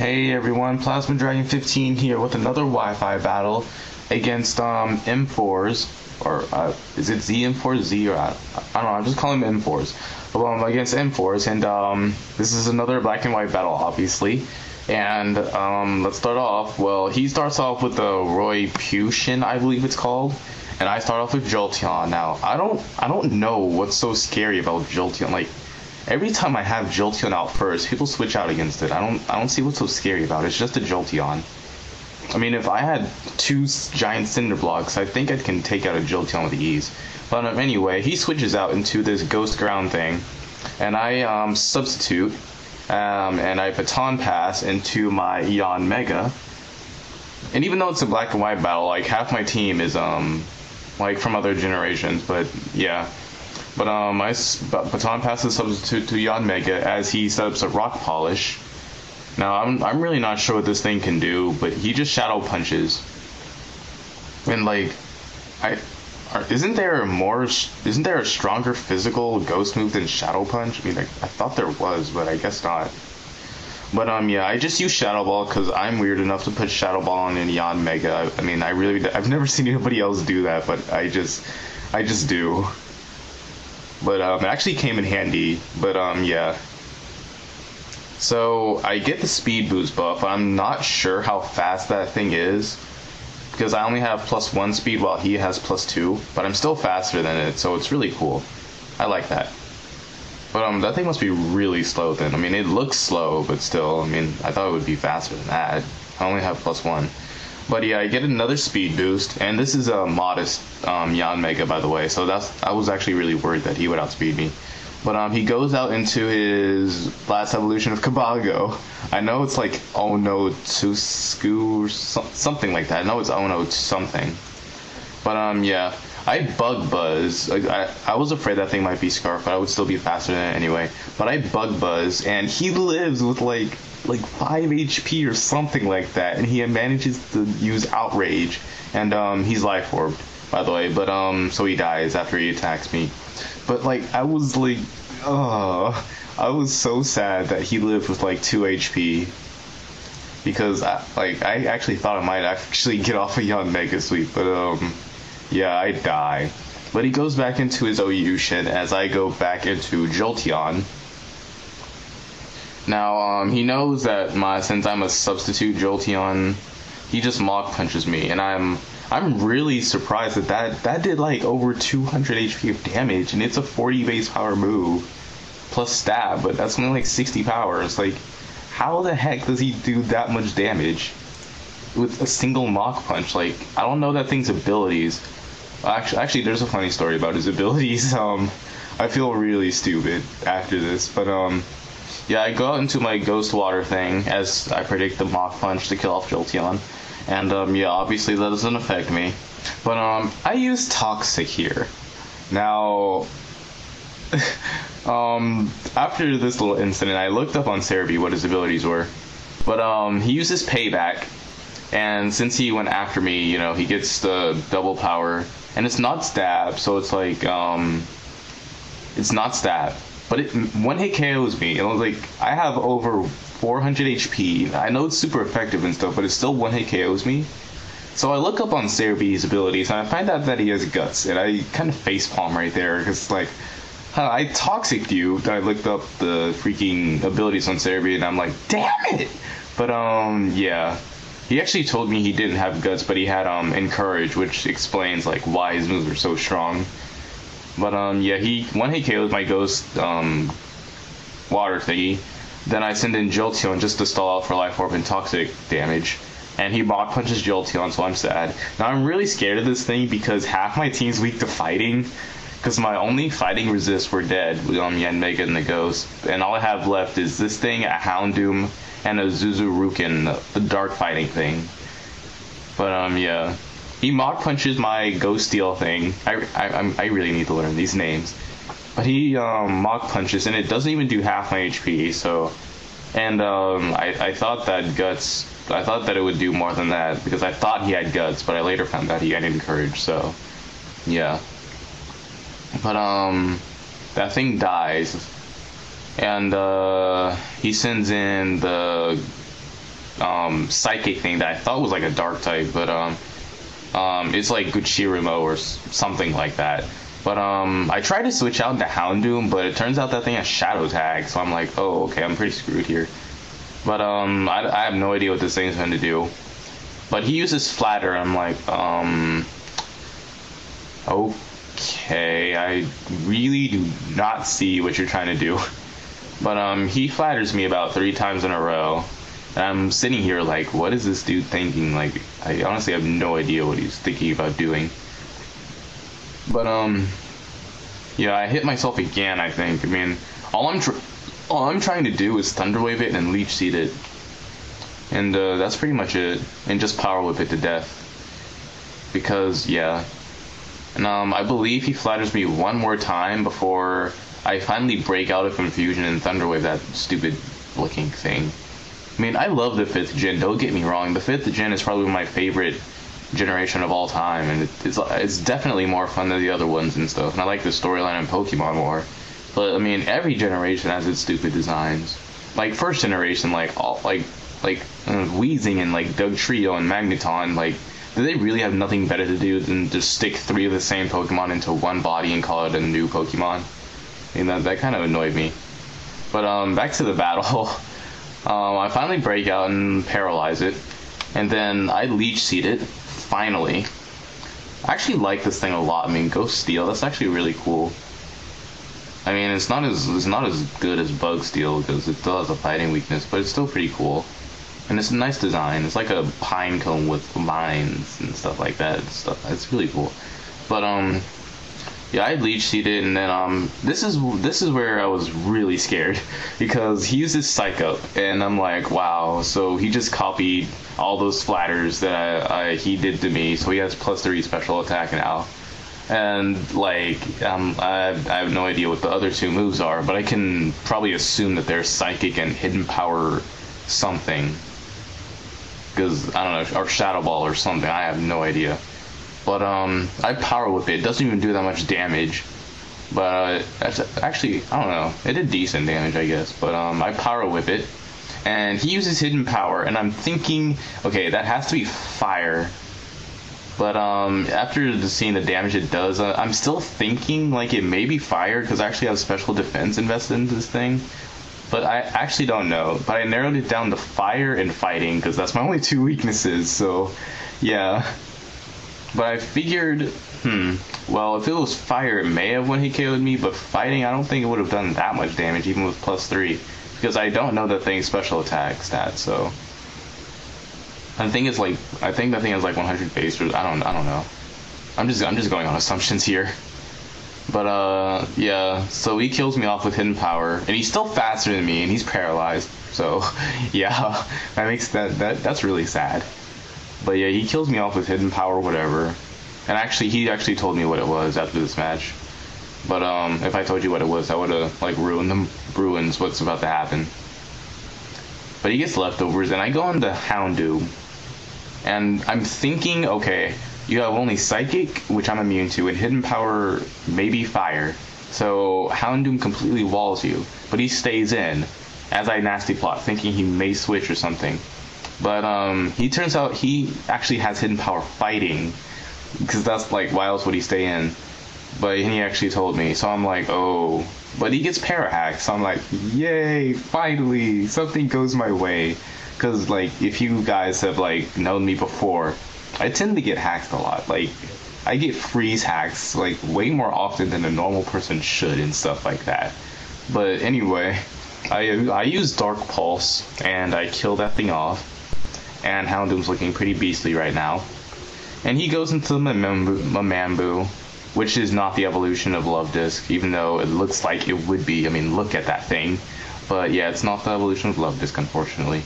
Hey everyone, Plasma Dragon 15 here with another Wi-Fi battle against Mforz, or is it Mforz Z, or I don't know, I'm just calling him Mforz. Against Mforz, and this is another black and white battle, obviously. And let's start off. Well, he starts off with the Roy Pushin, I believe it's called, and I start off with Jolteon. Now, I don't know what's so scary about Jolteon. Like, every time I have Jolteon out first, people switch out against it. I don't see what's so scary about it. It's just a Jolteon. I mean, if I had two giant cinder blocks, I think I can take out a Jolteon with ease. But anyway, he switches out into this Ghost Ground thing, and I substitute, and I Baton Pass into my Eon Mega. And even though it's a black and white battle, like half my team is like from other generations, but yeah. But I Baton Pass is substitute to Eon Mega as he sets up a Rock Polish. Now I'm really not sure what this thing can do, but he just Shadow Punches. And like, isn't there a stronger physical ghost move than Shadow Punch? I mean, I thought there was, but I guess not. But yeah, I just use Shadow Ball because I'm weird enough to put Shadow Ball on an Eon Mega. I mean, I've never seen anybody else do that, but I just do. But it actually came in handy. But yeah. So I get the speed boost buff. I'm not sure how fast that thing is, because I only have +1 speed while he has +2. But I'm still faster than it, so it's really cool. I like that. But that thing must be really slow then. I mean, it looks slow, but still, I mean, I thought it would be faster than that. I only have +1. But yeah, I get another speed boost, and this is a modest Eon Mega, by the way, so I was actually really worried that he would outspeed me. But he goes out into his last evolution of Kabago. I know it's like Ono Tsuku or something like that. I know it's Ono something. But yeah, I Bug Buzz. Like, I was afraid that thing might be Scarf, but I would still be faster than it anyway. But I Bug Buzz, and he lives with like 5 HP or something like that, and he manages to use Outrage, and he's Life Orbed, by the way. But so he dies after he attacks me. But like, I was like, I was so sad that he lived with like 2 HP, because I actually thought I might actually get off a Eon Mega Sweep, but yeah, I die. But he goes back into his OU shit as I go back into Jolteon. Now he knows that since I'm a substitute Jolteon, he just Mach Punches me, and I'm really surprised that did like over 200 HP of damage, and it's a 40 base power move plus stab, but that's only like 60 power. It's like, how the heck does he do that much damage with a single Mach Punch? Like, I don't know that thing's abilities. Actually, there's a funny story about his abilities. I feel really stupid after this, but yeah, I go out into my Ghost Water thing as I predict the Mach Punch to kill off Jolteon. And yeah, obviously that doesn't affect me. But I use Toxic here. Now, after this little incident, I looked up on Cerebi what his abilities were. But he uses Payback, and since he went after me, you know, he gets the double power, and it's not stab, so it's like it's not stab, but it one hit KOs me. It was like, I have over 400 HP. I know it's super effective and stuff, but it still one hit KOs me. So I look up on Cerebi's abilities, and I find out that he has Guts, and I kind of facepalm right there, because like, I Toxic'd you. I looked up the freaking abilities on Cerebi, and I'm like, damn it! But yeah, he actually told me he didn't have Guts, but he had Encourage, which explains like why his moves are so strong. But yeah, he one hit KOs my Ghost Water thingy. Then I send in Jolteon just to stall out for Life Orb and Toxic damage. And he Mach Punches Jolteon, so I'm sad. Now I'm really scared of this thing because half my team's weak to fighting. Because my only fighting resists were dead with Yen Mega and the Ghost. And all I have left is this thing, a Houndoom, and a Zuzurukin, the dark fighting thing. But yeah. He Mach Punches my Ghost Steel thing. I really need to learn these names. But he Mach Punches, and it doesn't even do half my HP, so... And I thought that Guts... I thought that it would do more than that, because I thought he had Guts, but I later found out he had Encourage, so... Yeah. But that thing dies. And he sends in the psychic thing that I thought was like a dark type, but it's like Guchirimo or something like that. But I tried to switch out into Houndoom, but it turns out that thing has Shadow Tag, so I'm like, oh, okay, I'm pretty screwed here. But I have no idea what this thing's going to do. But he uses Flatter. I'm like, okay, I really do not see what you're trying to do. But he flatters me about 3 times in a row. And I'm sitting here like, what is this dude thinking? Like, I honestly have no idea what he's thinking about doing. But yeah, I hit myself again, I think. I mean, all I'm trying to do is Thunderwave it and Leech Seed it. And that's pretty much it. And just Power Whip it to death. Because, yeah. And I believe he flatters me one more time before I finally break out of Confusion and Thunderwave that stupid looking thing. I mean, I love the 5th gen, don't get me wrong. The 5th gen is probably my favorite generation of all time, and it's definitely more fun than the other ones and stuff. And I like the storyline in Pokemon more. But I mean, every generation has its stupid designs. Like first generation, like Weezing and like Dugtrio and Magneton, like, do they really have nothing better to do than just stick 3 of the same Pokemon into one body and call it a new Pokemon? I mean, that kind of annoyed me. But back to the battle. I finally break out and paralyze it, and then I Leech Seed it. Finally, I actually like this thing a lot. I mean, Ghost Steel, that's actually really cool. I mean, it's not as good as Bug Steel because it still has a fighting weakness, but it's still pretty cool. And it's a nice design. It's like a pine cone with vines and stuff like that. It's really cool. But yeah, I Leech Seeded, and then this is where I was really scared because he uses Psych Up, and I'm like, wow. So he just copied all those flatters that he did to me. So he has +3 special attack now, and like I have no idea what the other 2 moves are, but I can probably assume that they're Psychic and Hidden Power something, because I don't know, or Shadow Ball or something. I have no idea. But I Power Whip it. It doesn't even do that much damage. But actually, I don't know. It did decent damage, I guess. But I Power Whip it, and he uses Hidden Power, and I'm thinking, okay, that has to be Fire. But after seeing the damage it does, I'm still thinking like it may be Fire because I actually have Special Defense invested into this thing. But I actually don't know. But I narrowed it down to Fire and Fighting because that's my only 2 weaknesses. So yeah. But I figured, well, if it was Fire, it may have when he KO'd me, but Fighting, I don't think it would have done that much damage, even with +3, because I don't know that thing's special attack stat. So I think that thing has like 100 base, or I don't know. I'm just going on assumptions here. But yeah, so he kills me off with Hidden Power, and he's still faster than me, and he's paralyzed. So yeah, that's really sad. But yeah, he kills me off with Hidden Power, whatever. And actually, he actually told me what it was after this match. But if I told you what it was, that would have like ruins what's about to happen. But he gets leftovers, and I go into Houndoom, and I'm thinking, okay, you have only Psychic, which I'm immune to, and Hidden Power, maybe Fire. So Houndoom completely walls you, but he stays in, as I nasty plot, thinking he may switch or something. But he turns out he actually has Hidden Power Fighting, because that's like, why else would he stay in? But he actually told me, so I'm like, oh. But he gets Parahack, so I'm like, yay, finally, something goes my way. Because like, if you guys have like known me before, I tend to get hacked a lot. Like, I get freeze hacks like way more often than a normal person should and stuff like that. But anyway, I use Dark Pulse and I kill that thing off. And Houndoom's looking pretty beastly right now. And he goes into Mamambu, which is not the evolution of Love Disc, even though it looks like it would be. I mean, look at that thing. But yeah, it's not the evolution of Love Disc, unfortunately.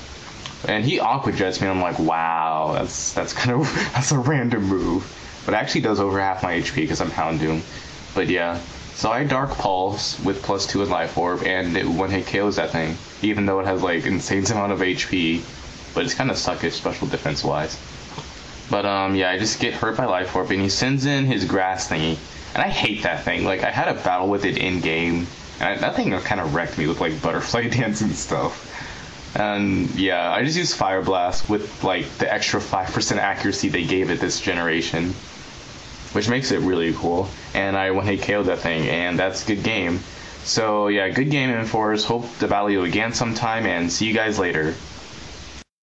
And he Aqua Jets me, and I'm like, wow, that's a random move. But it actually does over half my HP because I'm Houndoom. But yeah, so I Dark Pulse with +2 in Life Orb, and it one-hit KOs that thing, even though it has like insane amount of HP. But it's kind of suckish special defense wise. But yeah, I just get hurt by Life Orb, and he sends in his grass thingy, and I hate that thing. Like, I had a battle with it in game, and that thing kind of wrecked me with like butterfly dance and stuff. And yeah, I just used Fire Blast with like the extra 5% accuracy they gave it this generation, which makes it really cool. And I one-hit KO'd that thing, and that's good game. So yeah, good game, Mforz. Hope to battle you again sometime, and see you guys later.